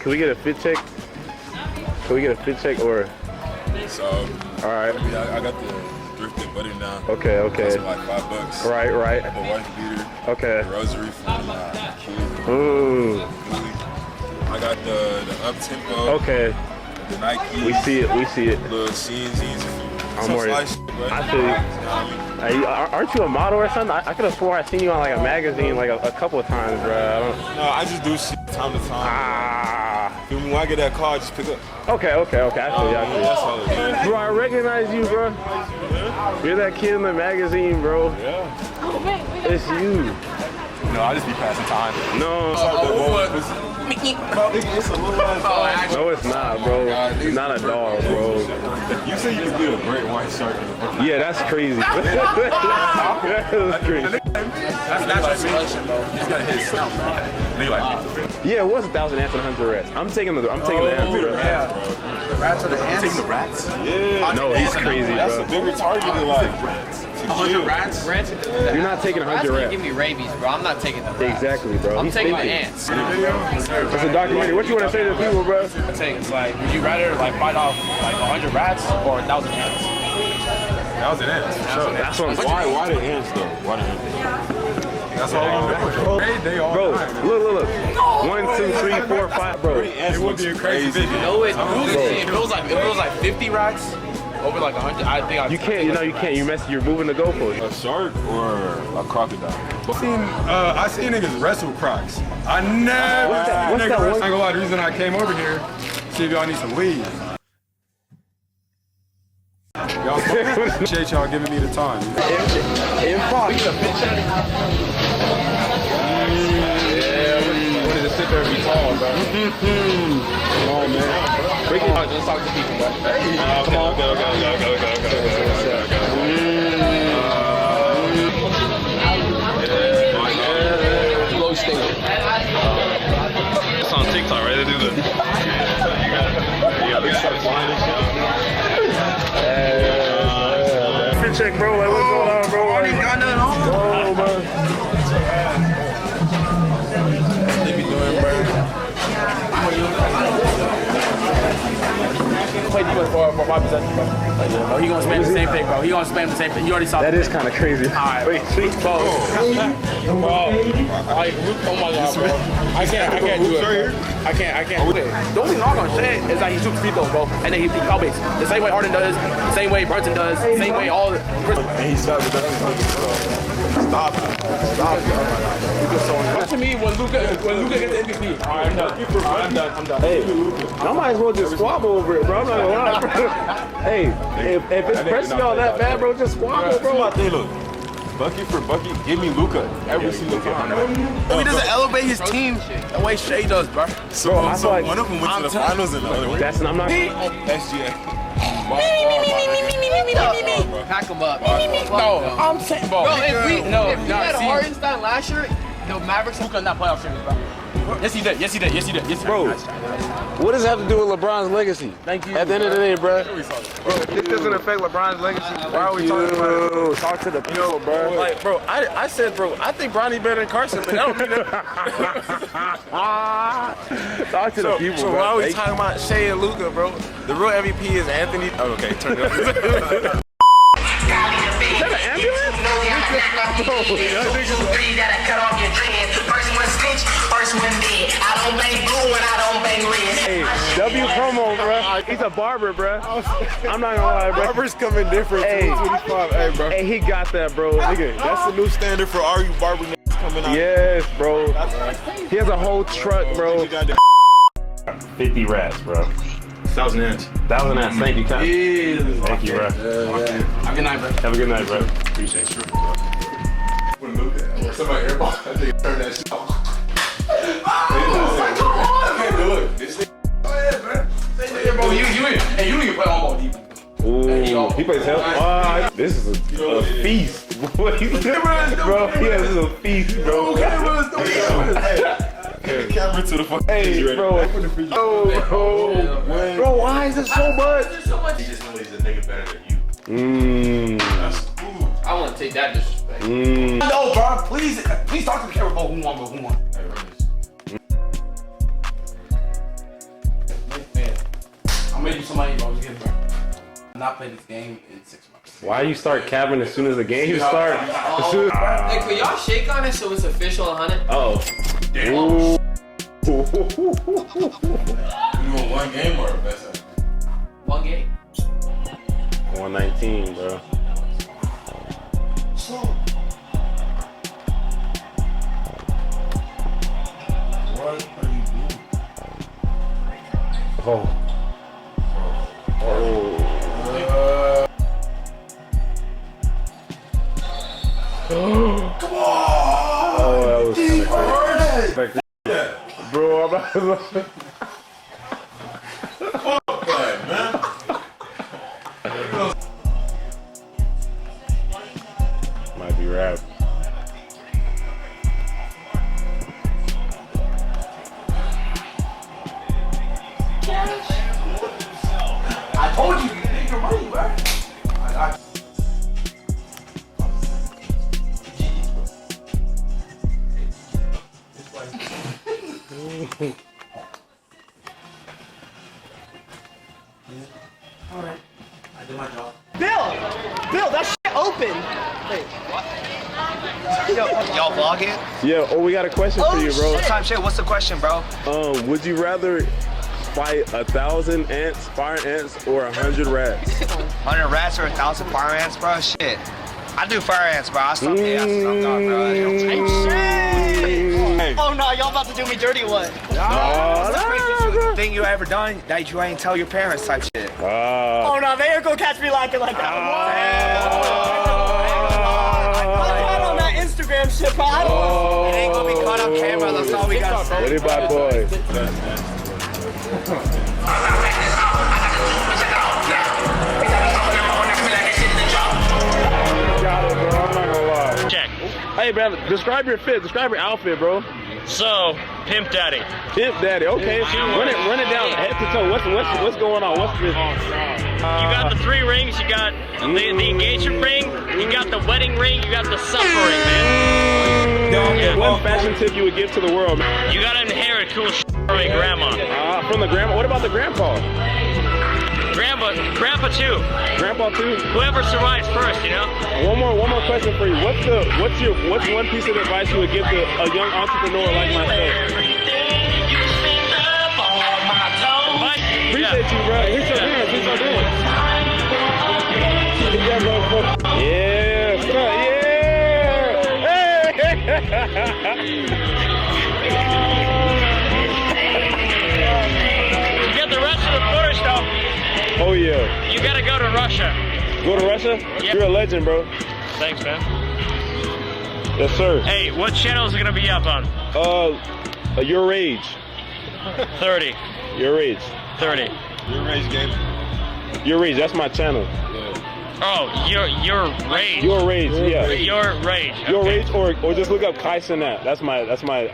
Can we get a fit check? Can we get a fit check or? So, all right. I got the thrifted button down. Okay, okay. That's like $5. Right, right. I got the white beater. Okay. The rosary from Kids. Ooh. I got the up tempo. Okay. The Nike. We see it. We see it. The CNZs. I'm worried. I feel you. Aren't you a model or something? I could have swore I seen you on like a magazine like a couple of times, bro. No, I just do shit time to time. When I get that call, just pick up. Okay, okay, okay. I feel you. I feel you. That's all it is. Bro, I recognize you, bro. You're that kid in the magazine, bro. Yeah. It's you. No, I just be passing time. No. It's a little ass dog. No, it's not, bro. It's not a dog, bro. You say you can do a great white shark. Yeah, that's crazy. That's crazy. That's natural selection, bro. He's got his snout, man. Yeah, it was 1,000 ants and 100 rats. I'm taking the ants, bro. Yeah. The rats or the ants? Taking the rats? Yeah. No, he's crazy, that's bro. That's a bigger target than like rats. 100 rats? You're not taking 100 rats. Give me rabies, bro. I'm not taking the rats. Exactly, bro. I'm He's taking thinking. my ants. It's a documentary. What you want to say to the people, bro? I think it's like, would you rather like fight off like 100 rats or 1,000 ants? 1,000 ants. Sure. That's what I'm saying. Why the ants though? Why the ants? That's all I'm doing. They all Bro, die, look. 1, 2, 3, 4, 5, bro. It would be a crazy video. No, if it was like 50 rats over like 100, I think You can't. You can't. You're moving the goalpost. A shark or a crocodile? I seen niggas wrestle crocs. I never What's that seen niggas one? wrestle. I ain't gonna lie, the reason I came over here, see if y'all need some weed. Y'all appreciate y'all giving me the time. In Fox. wanted to sit there and be tall, bro. Come on, man. Let's talk to people, bro. Come on. Go. Low state. It's on TikTok, right? They do the. You gotta start flying and shit. Fit check, bro. Like, what's going on, bro? I ain't got nothing on. Oh, bro. They be doing, bro. Play defense for 5%, bro. Bro, he gonna spam the same thing, bro. He gonna spam the same thing. You already saw That is kind of crazy. Alright. Wait, see? Bro, like, oh my god, bro. I can't do it. I can't do it. The only thing I'm gonna say is that he shoots free throws, bro, and then he foul base. The same way Harden does, the same way Brunson does, the same way all. And he stopped it. Stop it. To me, when Luka gets the MVP, I'm done. Hey, I might as well just squabble over it, bro. I'm not gonna lie, bro. Hey, if it's pressing y'all that bad, bro, just squabble, bro. Look, bucket for bucket, give me Luka every single time. He doesn't elevate his team the way Shea does, bro. So I feel like one of them went to the finals and the other one. I'm not. SGA. Pack him up. No, I'm saying, bro. Bro, if we had see, Hardenstein last year, the Mavericks Luka in that playoff series, bro. Yes, he did. Bro, what does it have to do with LeBron's legacy? Thank you. At the end of the day, bro. Bro, if this doesn't affect LeBron's legacy, why are we talking about it? Talk to the people, bro. Like, bro, I said, bro, I think Bronny better than Carson, but that don't mean that. Talk to the people, So bro. why are we talking about Shea and Luka, bro? The real MVP is Anthony. Oh, okay, turn it up. Hey, W promo, bro. He's a barber, bro. I'm not gonna lie, bro. Barbers coming different. Hey. 25. Hey, bro. Hey, he got that, bro. Nigga, That's the new standard for Are You Barber coming out. yes, bro. He has a whole truck, bro. 50 rats, bro. 1,000 ants. 1,000 ants. Thank you, Kyle. Thank you, bro. Have a good night, bro. Have a good night, bro. Appreciate you, bro. When Luka, when somebody airball, that nigga turn that shit off. Look, this thing. Go ahead, man. Bro, you can play on ball deep. Ooh, he plays hell. This is a feast. Boy, bro, yeah, this is a feast, bro. Camera to the fucking Hey, bro. Bro, why is it so much? He just knows he's a nigga better than you. That's cool. I want to take that disrespect. No, bro, please talk to the camera, bro. Who won? Hey, run this. I'm making some money, bro. I'm just getting back. I've not played this game in 6 months. Why you start capping as soon as the game starts? Hey, could y'all shake on it so it's official 100? Oh. Damn. Ooh. You want one game or a best ever? One game. 119, bro. What are you doing? Oh. Oh. Come on! Oh, that was kind of crazy. Bro, I'm about to Fuck that, man. might be rap. I told you, you need your money, bro. Alright, I did my job. Bill, that shit open. Wait, what? Y'all vlogging? Yeah, oh, we got a question for you, bro. Time shit. What's the question, bro? Would you rather fight 1,000 ants, fire ants, or 100 rats? 100 rats or 1,000 fire ants, bro? Shit. I do fire ants, bro. I stop the asses. I'm done, bro. Oh no, y'all about to do me dirty what? No, Thing you ever done that you ain't tell your parents type shit. Oh No, they ain't gonna catch me like that. On that Instagram shit, bro. It ain't gonna be caught on camera. That's all we got. What about boy? Got it, bro. I'm not gonna lie. Check. Hey, bro, describe your fit. Describe your outfit, bro. So, Pimp Daddy. Pimp Daddy. Okay, run it down head to toe. What's going on? What's this? You got the 3 rings, you got the engagement ring, you got the wedding ring, you got the supper ring, man. Yeah. One fashion tip you would give to the world, man? You gotta inherit cool shit from your grandma. From the grandma. What about the grandpa? Grandpa too. Grandpa too. Whoever survives first, you know? One more question for you. What's one piece of advice you would give to a young entrepreneur like myself? Appreciate you, bro. Here's your hands. Here's your hands. Yeah, son. Yeah. You get the rest of the footage though. Oh yeah. You gotta go to Russia. Go to Russia? Yep. You're a legend, bro. Thanks, man. Yes, sir. Hey, what channel is it gonna be up on? Your Rage. 30. Your Rage. 30. Your race game. Your Rage. That's my channel. Oh, your rage. Your Rage. Yeah. Your rage. Your Okay. Rage, or just look up Kai Sinat. That's my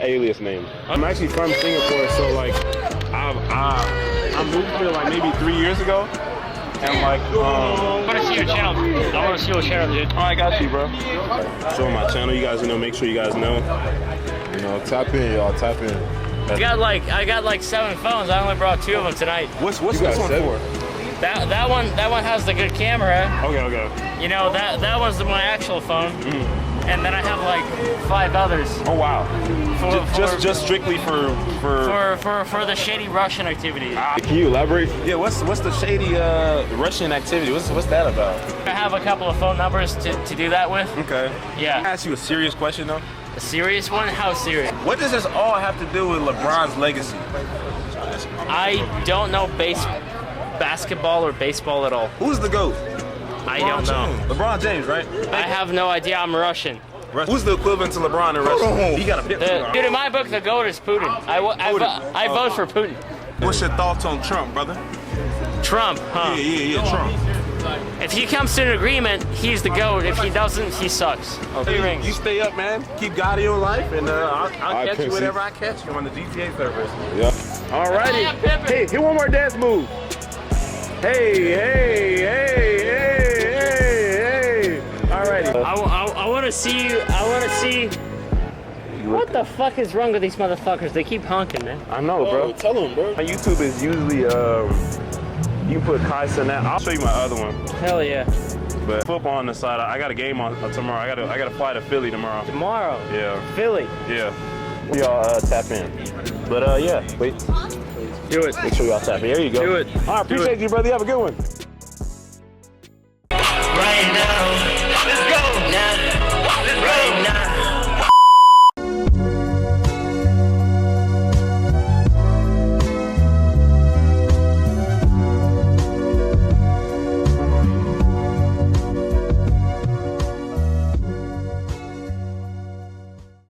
alias name. I'm actually from Singapore, so like I moved here like maybe 3 years ago, and like I want to see your channel. I want to see your channel, dude. Oh, I got you, bro. Show my channel. You guys, make sure you guys know. Tap in, y'all. Tap in. I got like 7 phones. I only brought 2 of them tonight. What's this one for? That one has the good camera. Okay. You know that one's my actual phone. And then I have like 5 others. Oh wow. Just strictly for the shady Russian activity. Can you elaborate? Yeah. What's the shady Russian activity? What's that about? I have a couple of phone numbers to do that with. Okay. Yeah. Can I ask you a serious question though? A serious one? How serious? What does this all have to do with LeBron's legacy? I don't know basketball or baseball at all. Who's the GOAT? I don't know. LeBron James, right? I have no idea. I'm Russian. Who's the equivalent to LeBron in Russia? He got a Dude, in my book, the GOAT is Putin. I vote for Putin. What's your thoughts on Trump, brother? Trump, huh? Yeah, Trump. If he comes to an agreement, he's the GOAT. If he doesn't, he sucks. Okay. You stay up, man. Keep God in your life, and I'll catch you whenever I catch you on the GTA server. Yeah. Alrighty. Hey, hit one more dance move. Hey. Alrighty. I want to see you. I want to see. What the fuck is wrong with these motherfuckers? They keep honking, man. I know, bro. Tell them, bro. My YouTube is usually You put Kais in that. I'll show you my other one. Hell yeah. But football on the side. I got a game on tomorrow. I got to fly to Philly tomorrow. Tomorrow? Yeah. Philly? Yeah. Y'all tap in. But yeah, wait. Do it. Make sure y'all tap in. There you go. Do it. All right, appreciate you, brother. You have a good one. Right now.